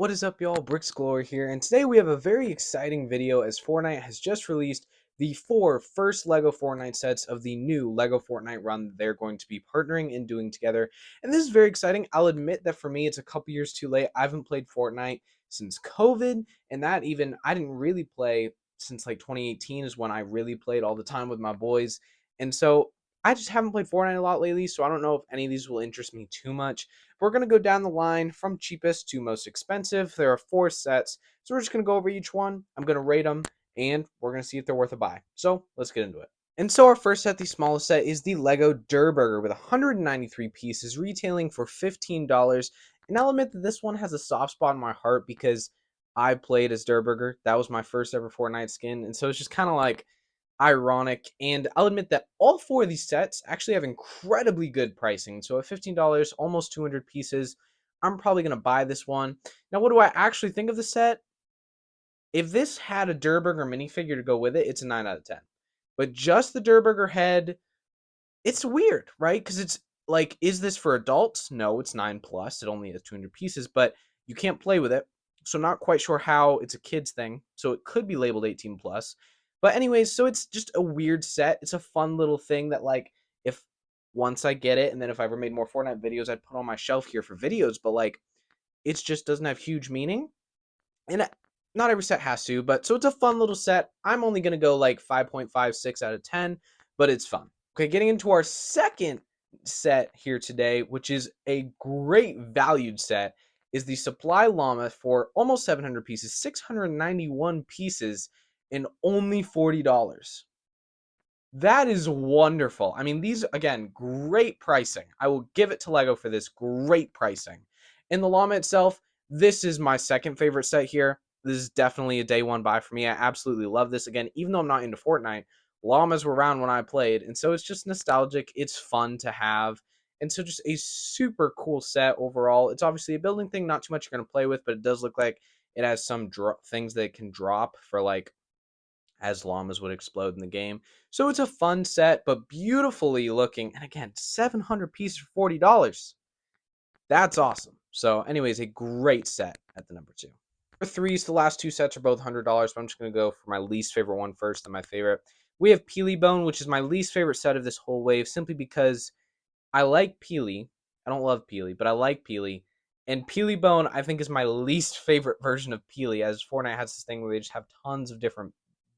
What is up, y'all? Bricks Glory here, and today we have a very exciting video as Fortnite has just released the four first LEGO Fortnite sets of the new LEGO Fortnite run that they're going to be partnering and doing together. And this is very exciting. I'll admit that for me, it's a couple years too late. I haven't played Fortnite since COVID, and that even I didn't really play since like 2018 is when I really played all the time with my boys. And so I just haven't played Fortnite a lot lately, so I don't know if any of these will interest me too much. We're going to go down the line from cheapest to most expensive. There are four sets, so we're just going to go over each one. I'm going to rate them, and we're going to see if they're worth a buy. So let's get into it. And so our first set, the smallest set, is the Lego Durburger with 193 pieces, retailing for $15. And I'll admit that this one has a soft spot in my heart because I played as Durburger. That was my first ever Fortnite skin, and so it's just kind of like ironic. And I'll admit that all four of these sets actually have incredibly good pricing. So at $15, almost 200 pieces, I'm probably going to buy this one. Now, what do I actually think of the set? If this had a Durburger minifigure to go with it, it's a 9 out of 10. But just the Durburger head, it's weird, right? Because it's like, is this for adults? No, it's 9 plus. It only has 200 pieces, but you can't play with it. So not quite sure how it's a kid's thing. So it could be labeled 18 plus. But anyways, so it's just a weird set. It's a fun little thing that, like, if once I get it, and then if I ever made more Fortnite videos, I'd put on my shelf here for videos. But like, it just doesn't have huge meaning. And not every set has to, but so it's a fun little set. I'm only going to go like 5.56 out of 10, but it's fun. Okay, getting into our second set here today, which is a great valued set, is the Supply Llama for almost 700 pieces, 691 pieces, and only $40. That is wonderful. I mean, these, again, great pricing. I will give it to Lego for this. Great pricing. In the llama itself, this is my second favorite set here. This is definitely a day one buy for me. I absolutely love this. Again, even though I'm not into Fortnite, llamas were around when I played, and so it's just nostalgic. It's fun to have. And so just a super cool set overall. It's obviously a building thing, not too much you're going to play with, but it does look like it has some things that it can drop for, like, as llamas would explode in the game. So it's a fun set, but beautifully looking. And again, 700 pieces for $40. That's awesome. So anyways, a great set at the number two. For threes, the last two sets are both $100, but I'm just going to go for my least favorite one first and my favorite. We have Peely Bone, which is my least favorite set of this whole wave, simply because I like Peely. I don't love Peely, but I like Peely. And Peely Bone, I think, is my least favorite version of Peely, as Fortnite has this thing where they just have tons of different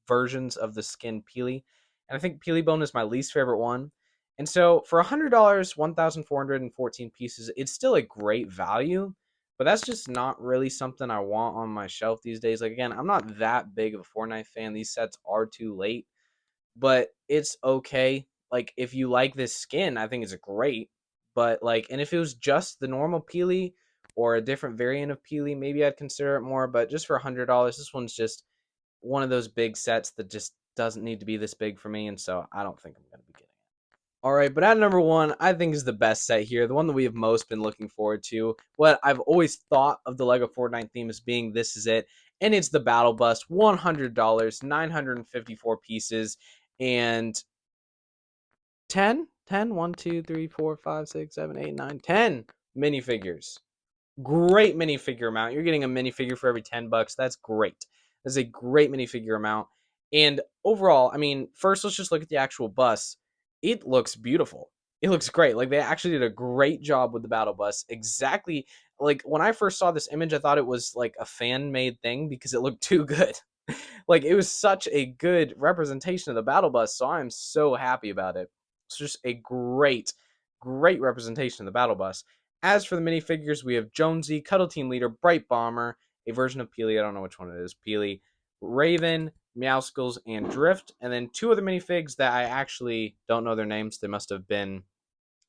versions of the skin Peely. And I think Peely Bone is my least favorite one. And so for $100, 1,414 pieces, it's still a great value, but that's just not really something I want on my shelf these days. Like, again, I'm not that big of a Fortnite fan. These sets are too late, but it's okay. Like, if you like this skin, I think it's great. But like, and if it was just the normal Peely or a different variant of Peely, maybe I'd consider it more. But just for $100, this one's just one of those big sets that just doesn't need to be this big for me, and so I don't think I'm going to be getting it. All right, but at number one, I think is the best set here, the one that we have most been looking forward to. What I've always thought of the Lego Fortnite theme as being this is it, and it's the Battle Bus, $100, 954 pieces, and 10, 1, 2, 3, 4, 5, 6, 7, 8, 9, 10 minifigures. Great minifigure amount. You're getting a minifigure for every $10. That's great. That's a great minifigure amount. And overall, I mean, first let's just look at the actual bus. It looks beautiful. It looks great. Like, they actually did a great job with the battle bus. Exactly, like, when I first saw this image, I thought it was like a fan-made thing because it looked too good. Like, it was such a good representation of the battle bus, so I'm so happy about it. It's just a great representation of the battle bus. As for the minifigures, we have Jonesy, Cuddle Team Leader, Bright Bomber, a version of Peely. I don't know which one it is. Peely, Raven, Meowscles, and Drift. And then two other minifigs that I actually don't know their names. They must have been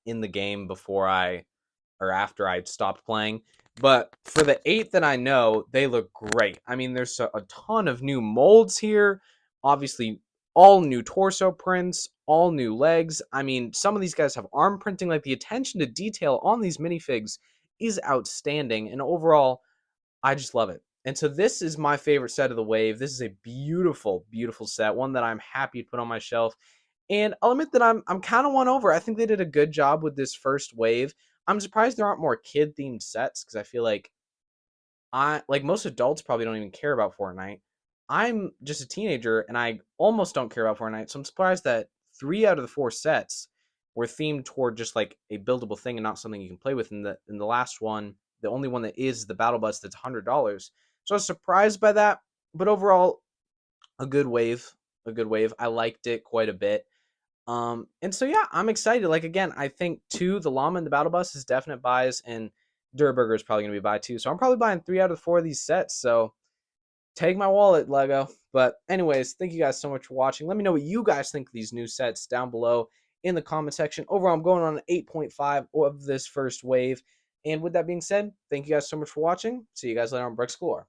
in the game before or after I'd stopped playing. But for the 8 that I know, they look great. I mean, there's a ton of new molds here. Obviously, all new torso prints, all new legs. I mean, some of these guys have arm printing. Like, the attention to detail on these minifigs is outstanding. And overall, I just love it. And so this is my favorite set of the wave. This is a beautiful, beautiful set, one that I'm happy to put on my shelf. And I'll admit that I'm kind of won over. I think they did a good job with this first wave. I'm surprised there aren't more kid-themed sets because I feel like I like most adults probably don't even care about Fortnite. I'm just a teenager and I almost don't care about Fortnite. So I'm surprised that 3 out of the 4 sets were themed toward just like a buildable thing and not something you can play with. In the last one, the only one that is the battle bus that's $100. So I was surprised by that, but overall a good wave, a good wave. I liked it quite a bit. And so yeah, I'm excited. Like again, I think two, the llama and the battle bus is definite buys, and Durburger is probably gonna be buy too. So I'm probably buying 3 out of the 4 of these sets. So take my wallet, Lego. But anyways, thank you guys so much for watching. Let me know what you guys think of these new sets down below in the comment section. Overall, I'm going on an 8.5 of this first wave. And with that being said, thank you guys so much for watching. See you guys later on Bricks Galore.